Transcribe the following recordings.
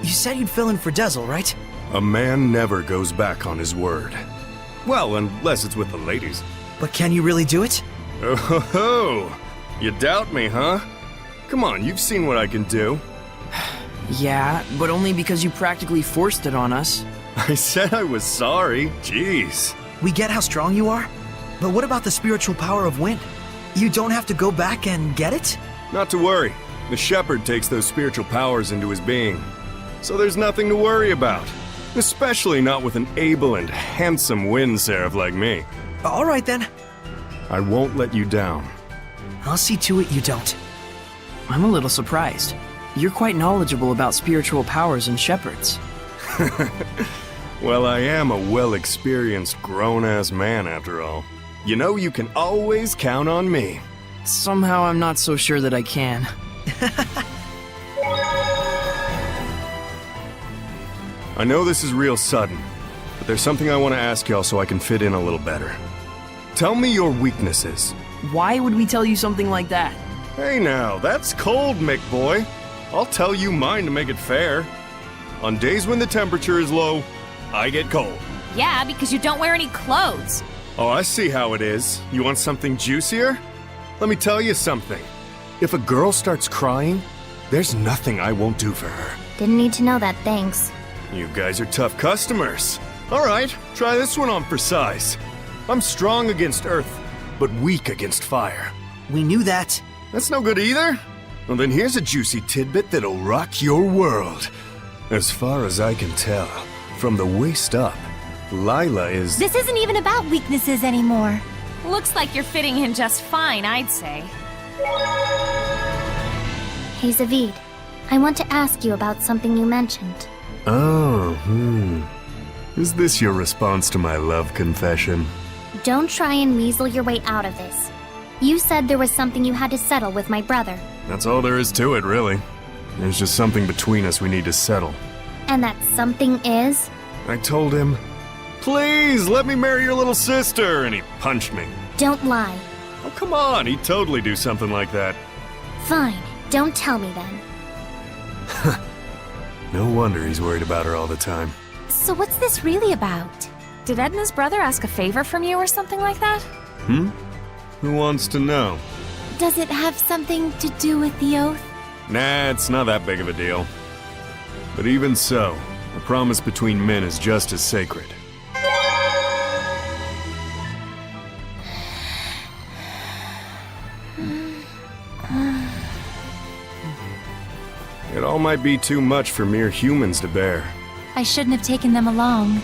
You said you'd fill in for Dezel, right? A man never goes back on his word. Well, unless it's with the ladies. But can you really do it? Oh ho ho! You doubt me, huh? Come on, you've seen what I can do. Yeah, but only because you practically forced it on us. I said I was sorry. Jeez. We get how strong you are, but what about the spiritual power of wind? You don't have to go back and get it? Not to worry. The shepherd takes those spiritual powers into his being. So there's nothing to worry about. Especially not with an able and handsome wind seraph like me. All right then. I won't let you down. I'll see to it you don't. I'm a little surprised. You're quite knowledgeable about spiritual powers and shepherds. Well, I am a well-experienced grown-ass man after all. You know you can always count on me. Somehow I'm not so sure that I can. I know this is real sudden, but there's something I want to ask y'all so I can fit in a little better. Tell me your weaknesses. Why would we tell you something like that? Hey now, that's cold, Mick boy. I'll tell you mine to make it fair. On days when the temperature is low, I get cold. Yeah, because you don't wear any clothes. Oh, I see how it is. You want something juicier? Let me tell you something. If a girl starts crying, there's nothing I won't do for her. Didn't need to know that, thanks. You guys are tough customers. All right, try this one on for size. I'm strong against earth, but weak against fire. We knew that. That's no good either? Well, then here's a juicy tidbit that'll rock your world. As far as I can tell, from the waist up, Lila is... This isn't even about weaknesses anymore. Looks like you're fitting in just fine, I'd say. Hey, Zavid. I want to ask you about something you mentioned. Oh, Is this your response to my love confession? Don't try and weasel your way out of this. You said there was something you had to settle with my brother. That's all there is to it, really. There's just something between us we need to settle. And that something is? I told him, please let me marry your little sister, and he punched me. Don't lie. Oh, come on, he'd totally do something like that. Fine. Don't tell me then. No wonder he's worried about her all the time. So what's this really about? Did Edna's brother ask a favor from you or something like that? Who wants to know? Does it have something to do with the oath? Nah, it's not that big of a deal. But even so, a promise between men is just as sacred. It all might be too much for mere humans to bear. I shouldn't have taken them along.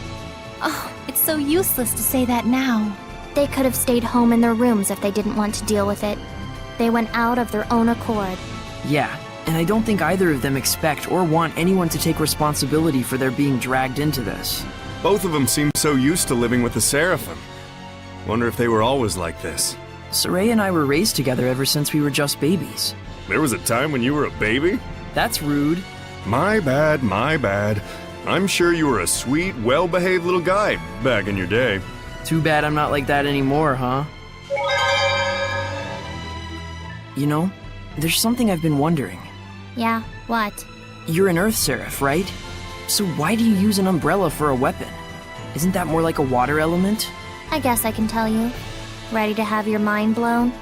Oh, it's so useless to say that now. They could have stayed home in their rooms if they didn't want to deal with it. They went out of their own accord. Yeah, and I don't think either of them expect or want anyone to take responsibility for their being dragged into this. Both of them seem so used to living with the Seraphim. Wonder if they were always like this. Soraya and I were raised together ever since we were just babies. There was a time when you were a baby? That's rude. My bad, my bad. I'm sure you were a sweet, well-behaved little guy back in your day. Too bad I'm not like that anymore, huh? You know, there's something I've been wondering. Yeah, what? You're an Earth Seraph, right? So why do you use an umbrella for a weapon? Isn't that more like a water element? I guess I can tell you. Ready to have your mind blown?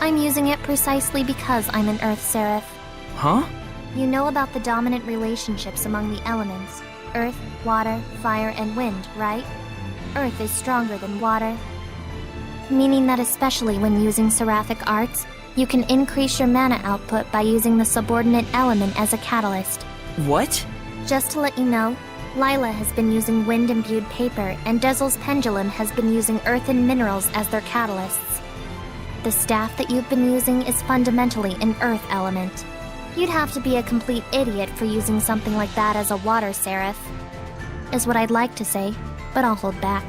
I'm using it precisely because I'm an Earth Seraph. Huh? You know about the dominant relationships among the elements. Earth, water, fire, and wind, right? Earth is stronger than water. Meaning that especially when using seraphic arts, you can increase your mana output by using the subordinate element as a catalyst. What? Just to let you know, Lila has been using wind-imbued paper, and Dezel's pendulum has been using earth and minerals as their catalysts. The staff that you've been using is fundamentally an earth element. You'd have to be a complete idiot for using something like that as a water seraph. Is what I'd like to say, but I'll hold back.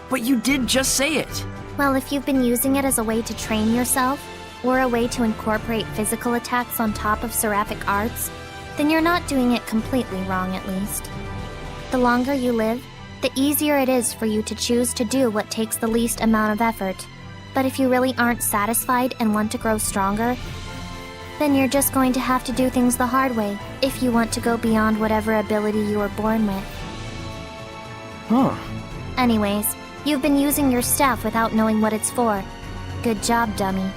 But you did just say it! Well, if you've been using it as a way to train yourself, or a way to incorporate physical attacks on top of seraphic arts, then you're not doing it completely wrong at least. The longer you live, the easier it is for you to choose to do what takes the least amount of effort. But if you really aren't satisfied and want to grow stronger, Then you're just going to have to do things the hard way, if you want to go beyond whatever ability you were born with. Huh. Anyways, you've been using your staff without knowing what it's for. Good job, dummy.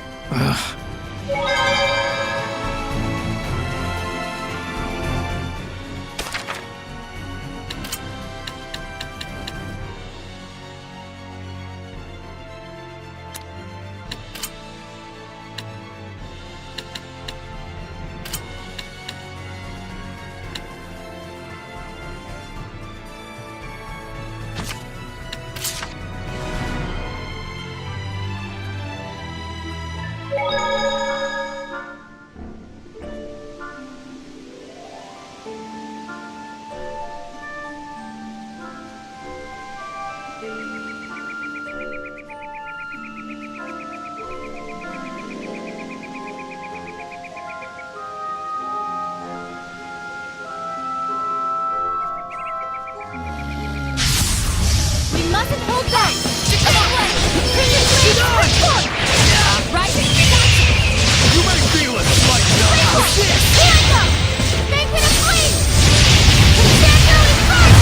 We mustn't hold back! Come on! Right? You may feel it, like What's this? Here I go! Make it a flame! Concerto is first!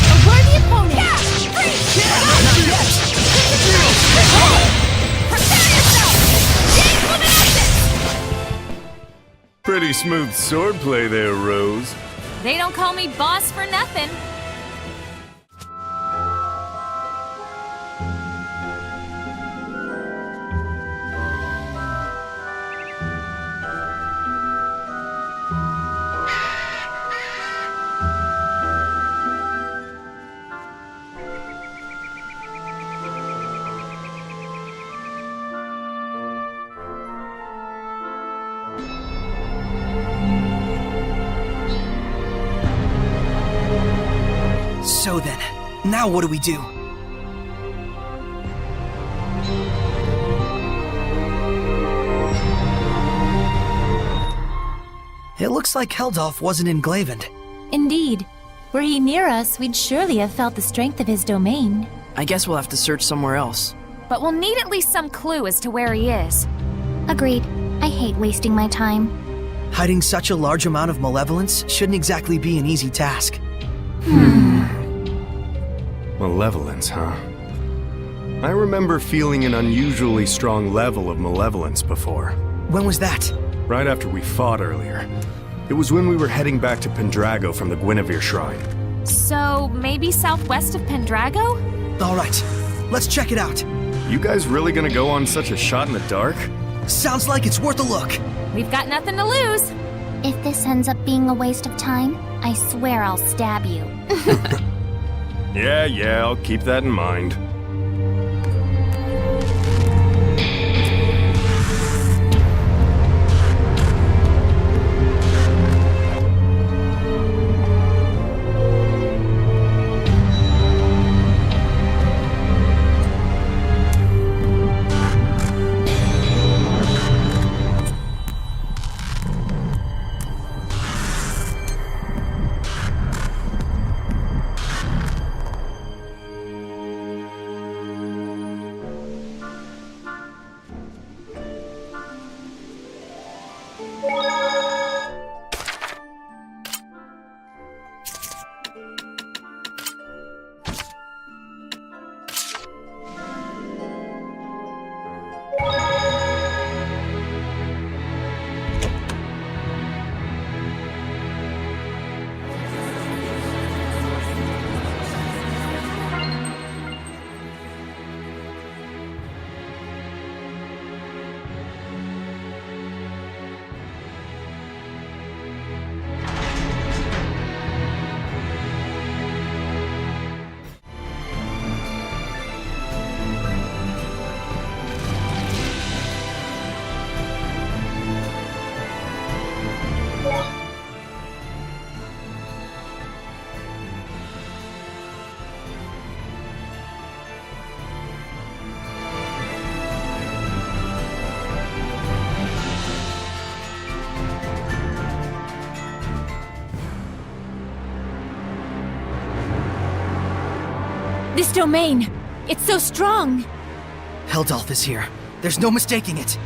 A worthy opponent! Yeah! Free! Not yet! Prepare yourself! James Luminescence! Pretty smooth swordplay there, Rose. They don't call me boss for nothing. So then, now what do we do? It looks like Heldalf wasn't in Glavened. Indeed. Were he near us, we'd surely have felt the strength of his domain. I guess we'll have to search somewhere else. But we'll need at least some clue as to where he is. Agreed. I hate wasting my time. Hiding such a large amount of malevolence shouldn't exactly be an easy task. Malevolence, huh? I remember feeling an unusually strong level of malevolence before. When was that? Right after we fought earlier. It was when we were heading back to Pendrago from the Guinevere Shrine. So, maybe southwest of Pendrago? Alright, let's check it out. You guys really gonna go on such a shot in the dark? Sounds like it's worth a look. We've got nothing to lose. If this ends up being a waste of time, I swear I'll stab you. Yeah, I'll keep that in mind. This domain, it's so strong. Heldalf is here. There's no mistaking it.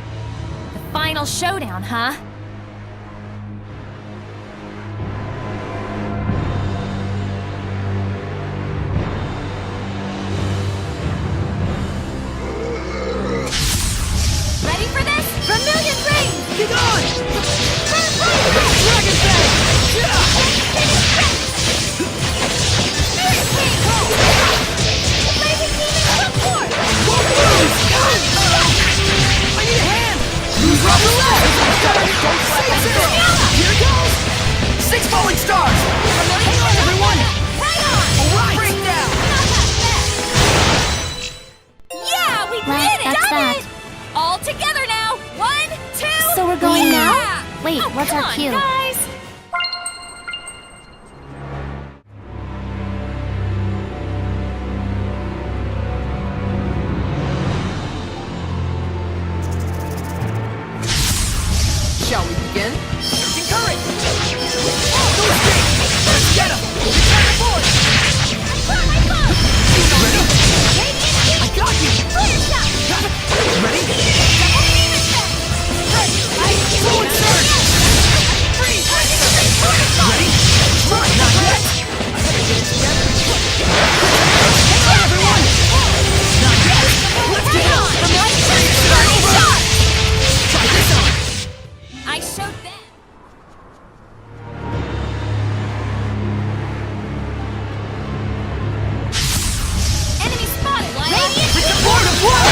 The final showdown, huh? stars! Hang on, everyone! Right on! Alright! Break down! Yeah, we Well, did it! that's Done that. it! All together now! 1, 2... So we're going yeah! now? Wait, Oh, what's come our on, cue? guys! Shall we begin? Surging current! Those things! Let's get them! Return the board! Ready? I got you! Ready? Fluid surge! Freeze! Ready? Run! Not yet! I gotta get it together. Hang on, everyone! Not yet! Let's get on! Try this on! I showed them. Enemy spotted! Radiant! It's a board of blood!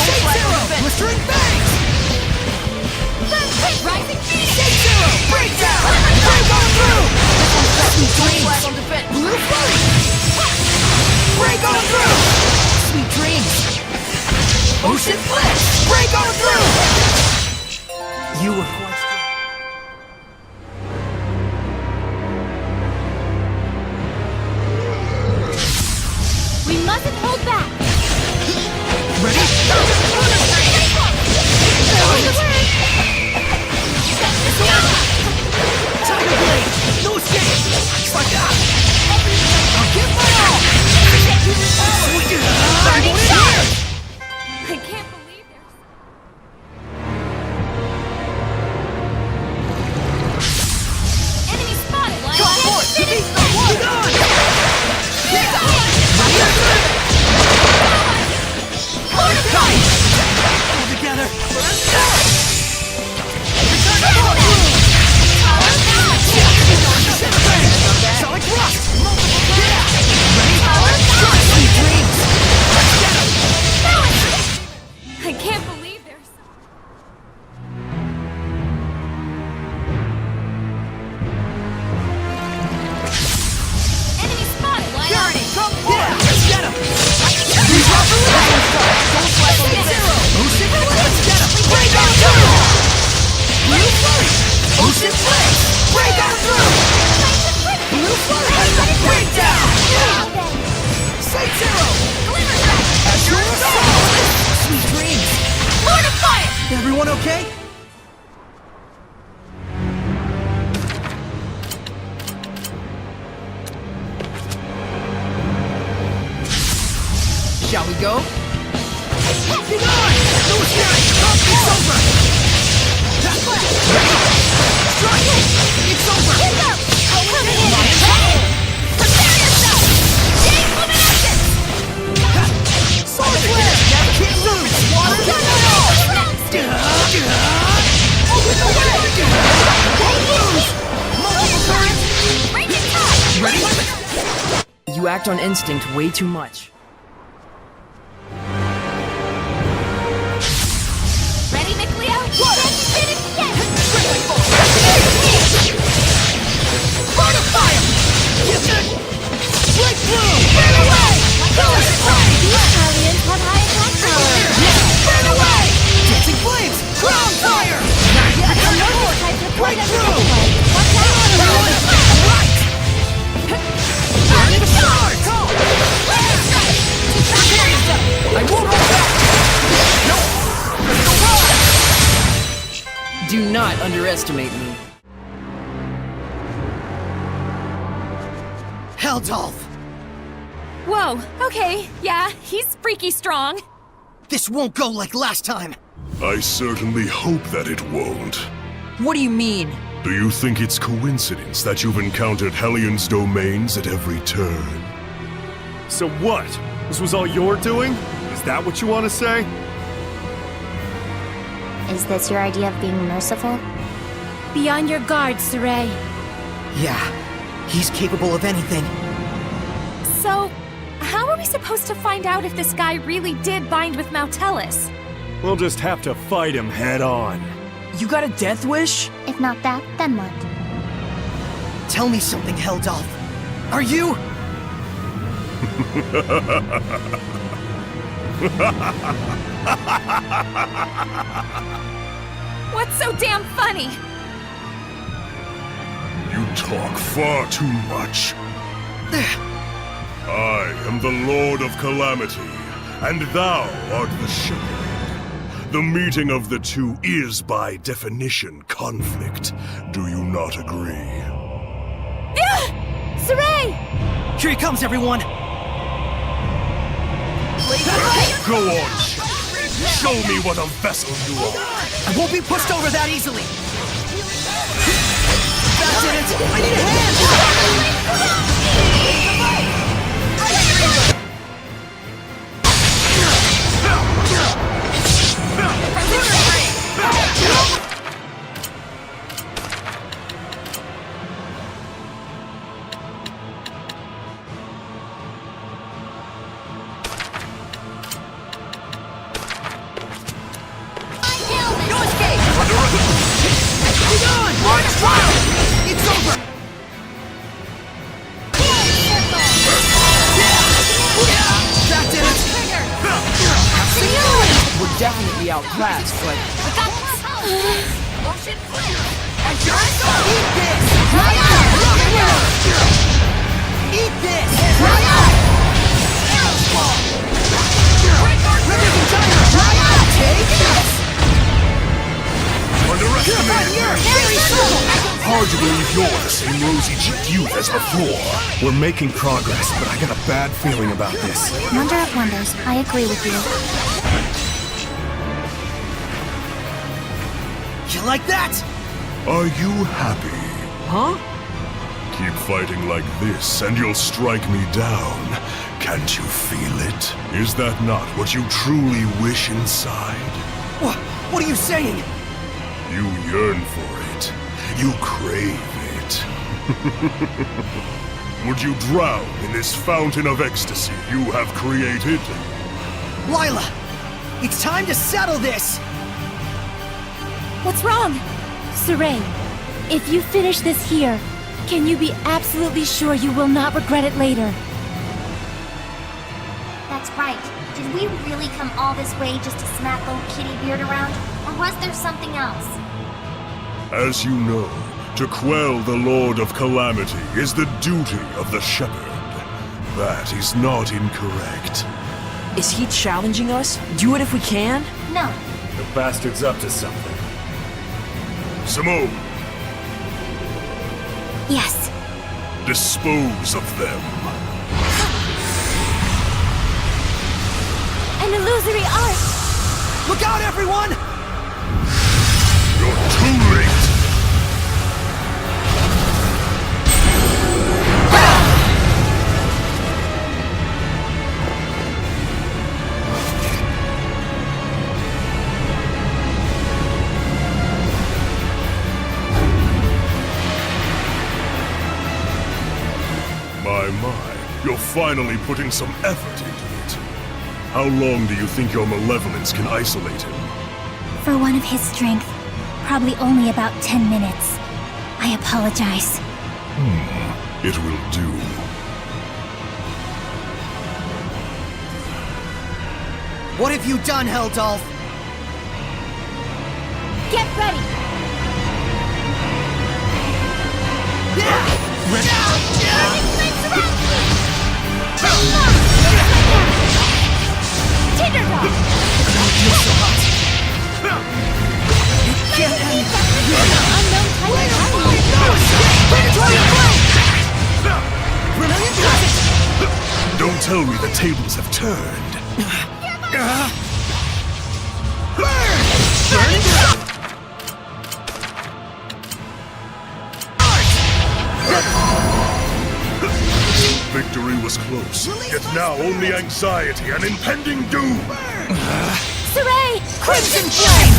State Zero! Blistering bangs! Rising Phoenix! State Zero! Break down! Break on through! Sweet dreams! Blue flurry! Break on through! Sweet dreams! Ocean flash! Break on through! You were quite strong. We mustn't hold back! Ready? Tiger Blade! No escape! Just like that! I'll give my all! Sweet! I want it here! I can't believe there's... Enemy spotted! Come forth! To meet the one! Get on! Yeah! Hold tight! All together! Let's go! Return to board! Solid thrust! Yeah! Ready? Sweet dreams! Let's get 'em! I can't believe there's... Enemy spotted! Purity, come forth! Let's get 'em! We drop the line! Don't fly on the zero! Ocean let's get 'em! Break on through! Blue flurry! Ocean flash! Break on through! Blue flurry! Break down! State Zero! As your assault! Sweet dreams! Lord of Fire! Everyone okay? Shall we go? Get on! No escape! It's over! Ready? Strike! It's over! Prepare yourself! Jade Luminescence! Sword flare! Can't lose! Water! Get it all! Open the way! Won't lose! Multiple currents! Raging Touch! Ready? You act on instinct way too much. Ready, McLeo? Finish again! Burn of fire! Get that! Breakthrough! Burn away! Colors bright! These aliens have high attack power. Burn away! Dancing flames! Crown fire! Not yet! Breakthrough! Watch out! Right! Burning stars! I won't hold back! Nope! Crystal rod! Do not underestimate me. Heldalf! Whoa, okay, yeah, he's freaky strong. This won't go like last time. I certainly hope that it won't. What do you mean? Do you think it's coincidence that you've encountered Hellion's domains at every turn? So what? This was all your doing? Is that what you want to say? Is this your idea of being merciful? Be on your guard, Saray. Yeah, he's capable of anything. So, how are we supposed to find out if this guy really did bind with Mautellus? We'll just have to fight him head on. You got a death wish? If not that, then what? Tell me something, Heldalf. Are you... What's so damn funny? You talk far too much. I am the Lord of Calamity, and thou art the Shepherd. The meeting of the two is, by definition, conflict. Do you not agree? Saray! Here he comes, everyone! Go on, Shepherd. Show me what a vessel you are. I won't be pushed over that easily! That's it! I need a Definitely outclassed, but... Motion clear! Eat this! Eat this! Take this! Hard to believe you're the same rosy-cheeked youth as before. We're making progress, but I got a bad feeling about this. Wonder of wonders, I agree with you. You like that? Are you happy? Huh? Keep fighting like this, and you'll strike me down. Can't you feel it? Is that not what you truly wish inside? What are you saying? You yearn for it. You crave it. Would you drown in this fountain of ecstasy you have created? Lila! It's time to settle this! What's wrong? Saray, if you finish this here, can you be absolutely sure you will not regret it later? That's right. Did we really come all this way just to smack old Kitty Beard around? Or was there something else? As you know, to quell the Lord of Calamity is the duty of the Shepherd. That is not incorrect. Is he challenging us? Do it if we can? No. The bastard's up to something. Simone, Yes. dispose of them. An illusory art! Look out, everyone! You're too late! My, you're finally putting some effort into it. How long do you think your malevolence can isolate him? For one of his strength, probably only about 10 minutes. I apologize. It will do. What have you done, Heldalf? Get ready! Don't tell me the tables have turned. Victory was close, yet now only anxiety and impending doom. Saray! Crimson Flame!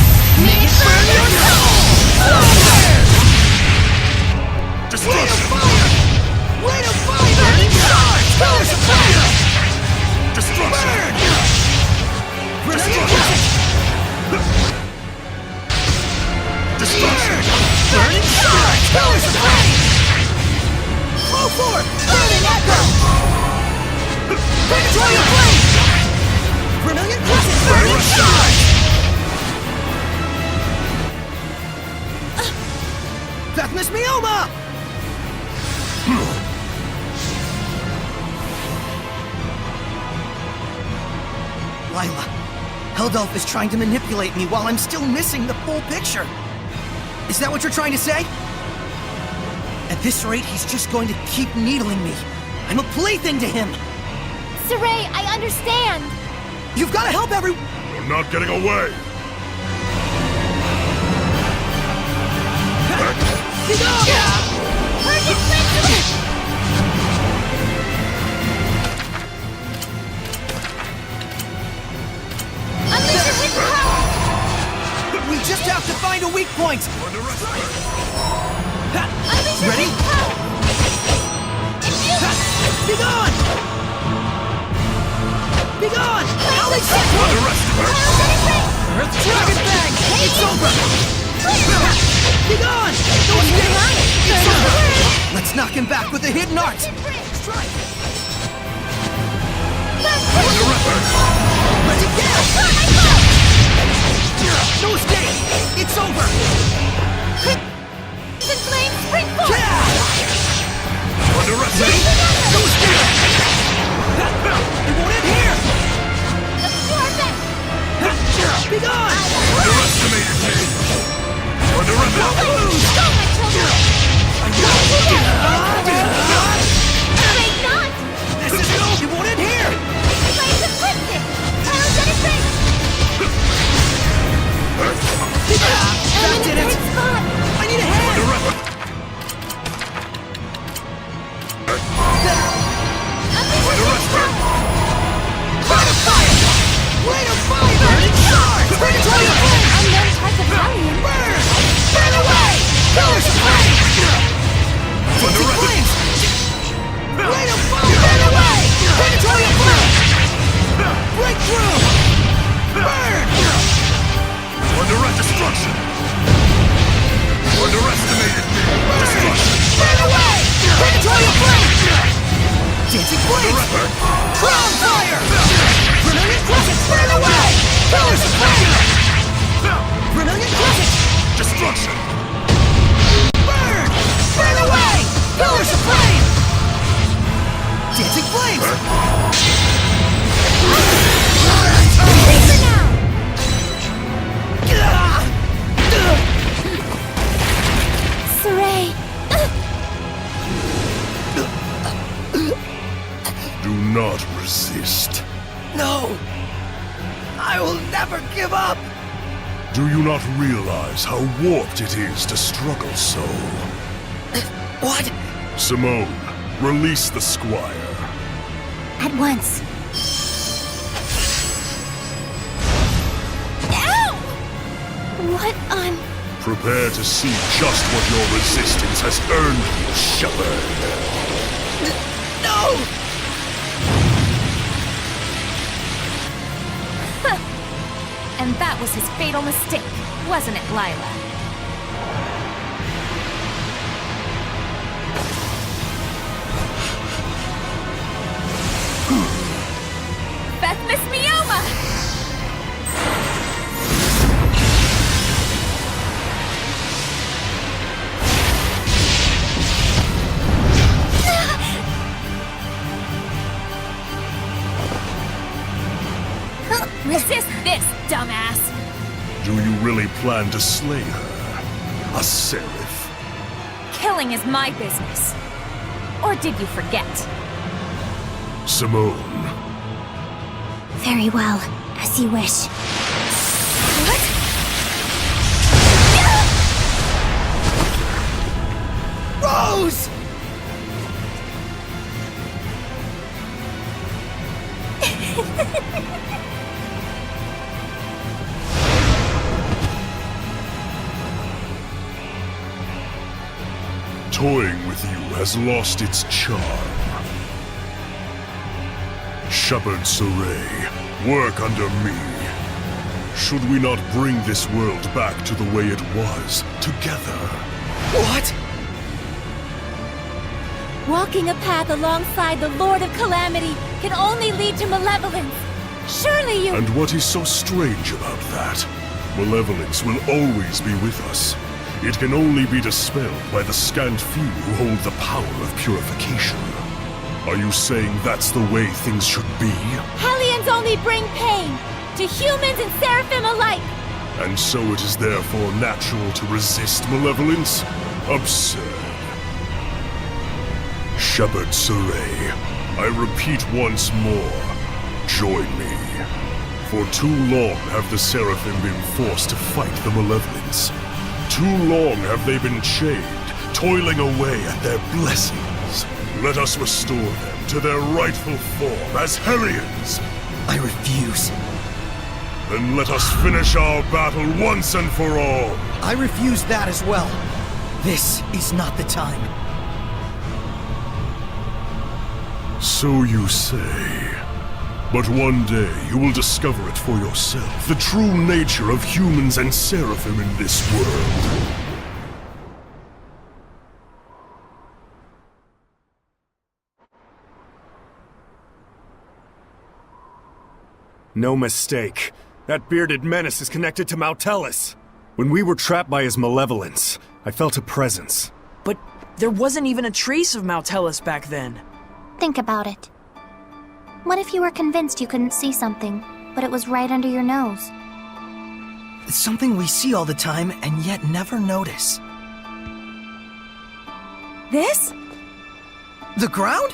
Make it burn your soul! Destruction! Way to fire! Burning stars! Pillars of fire! Destruction! Destruction! Destruction! Burning stars! Pillars of flame! Mioma! Lila, Heldalf is trying to manipulate me while I'm still missing the full picture. Is that what you're trying to say? At this rate, he's just going to keep needling me. I'm a plaything to him. Saray, I understand. You've got to help every... You're not getting away! Get off! Hurricane Flame! Unleash your hidden power! We just have to find a weak point. Unleash your Ready? hidden power! Be gone! Be gone! Alex, Earth Dragon Bang! It's over! Be gone! Don't stay! It's over! Let's knock him back with a hidden art! Strike! Ready, get! No escape! It's over! Flame, spring forth! Ready? No escape! It won't end here! Let's do our best! Be gone! Underestimated me! Underestimated! Go, my children! Say not! This is no! It won't end here! Flames ecliptic! Pyrogenetic ring! That did it! Spot! I need a hand! Rain of fire! Burning stars! Burning fire! Unknown type of alien! Burn! Burn away! Pillars of flame! Dancing flames! Rain of fire! Burn away! Predatory of flame! Breakthrough! Burn! Under destruction! Underestimated me! Destruction! Burn away! Predatory of flame! Dancing flames! Crown fire! Brilliant crescent! Burn away! Pillars of flame! Brilliant crescent! Destruction! Burn! Burn away! Pillars of flame! Dancing flames! Paper now! Saray! Do not resist. No! I will never give up! Do you not realize how warped it is to struggle so? What? Simone, release the squire. At once. Ow! What on... Prepare to see just what your resistance has earned you, Shepherd. No! And that was his fatal mistake, wasn't it, Lila? Beth Miss Mioma! Resist this, dumbass! Do you really plan to slay her? A seraph? Killing is my business. Or did you forget? Simone, Very well, as you wish. Rose! toying with you has lost its charm. Shepherd Saray, work under me. Should we not bring this world back to the way it was, together? What? Walking a path alongside the Lord of Calamity can only lead to malevolence. Surely you... And what is so strange about that? Malevolence will always be with us. it can only be dispelled by the scant few who hold the power of purification. Are you saying that's the way things should be? Hellions only bring pain to humans and seraphim alike. And so it is therefore natural to resist malevolence? Absurd. Shepherd Saray, I repeat once more, join me. For too long have the Seraphim been forced to fight the malevolence. Too long have they been chained, toiling away at their blessings. Let us restore them to their rightful form as Hellions. I refuse. Then let us finish our battle once and for all. I refuse that as well. This is not the time. So you say. But one day you will discover it for yourself, the true nature of humans and seraphim in this world. No mistake. That bearded menace is connected to Mautelis. When we were trapped by his malevolence, I felt a presence. But there wasn't even a trace of Mautelis back then. Think about it. What if you were convinced you couldn't see something, but it was right under your nose? It's something we see all the time and yet never notice. This? The ground?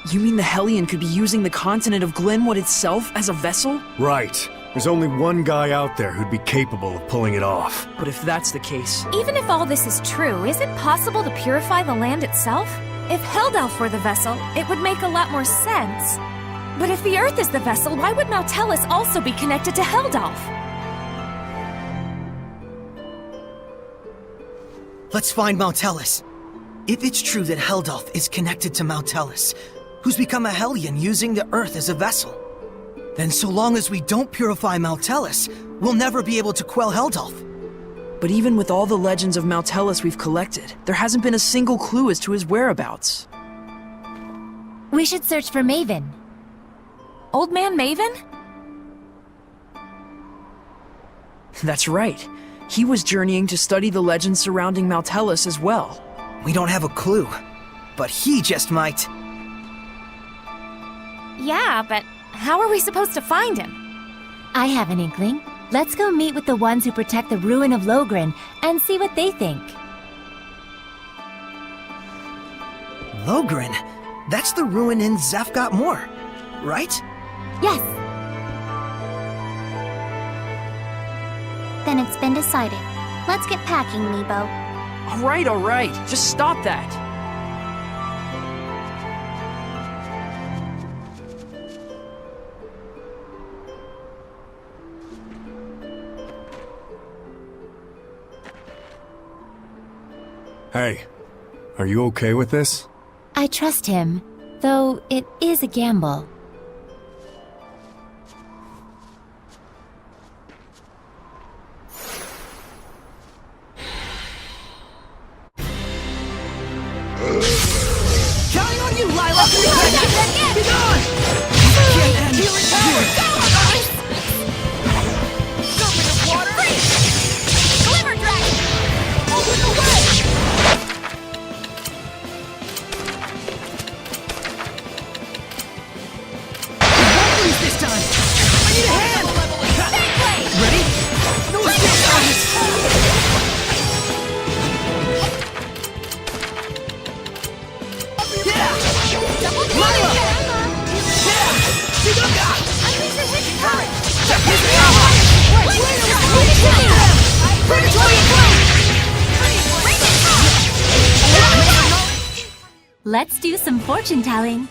You mean the Hellion could be using the continent of Glenwood itself as a vessel? Right. There's only one guy out there who'd be capable of pulling it off. But if that's the case... Even if all this is true, is it possible to purify the land itself? If Heldalf were the vessel, it would make a lot more sense. But if the Earth is the vessel, why would Mautelis also be connected to Heldalf? Let's find Mautelis. If it's true that Heldalf is connected to Mautelis, who's become a Hellion using the Earth as a vessel, then so long as we don't purify Mautelis, we'll never be able to quell Heldalf. But even with all the legends of Mautelis we've collected, there hasn't been a single clue as to his whereabouts. We should search for Maven. Old Man Maven? That's right. He was journeying to study the legends surrounding Mautelis as well. We don't have a clue, but he just might. Yeah, but how are we supposed to find him? I have an inkling. Let's go meet with the ones who protect the ruin of Logren and see what they think. Logren? That's the ruin in Zefgot Moor, right? Yes! Then it's been decided. Let's get packing, Meebo. All right. Just stop that. Hey, are you okay with this? I trust him, though it is a gamble. Counting on you, Lila! Be gone! Can't end here! Serpent of water! Glimmer Dragon! Open the way! This time! I need a hand! Ready? No escape on this! Yeah! Double Lila! damage! Yeah! Shigunga! Unleash your hidden current! Hit me up! Predatory blade! Let's do some fortune telling.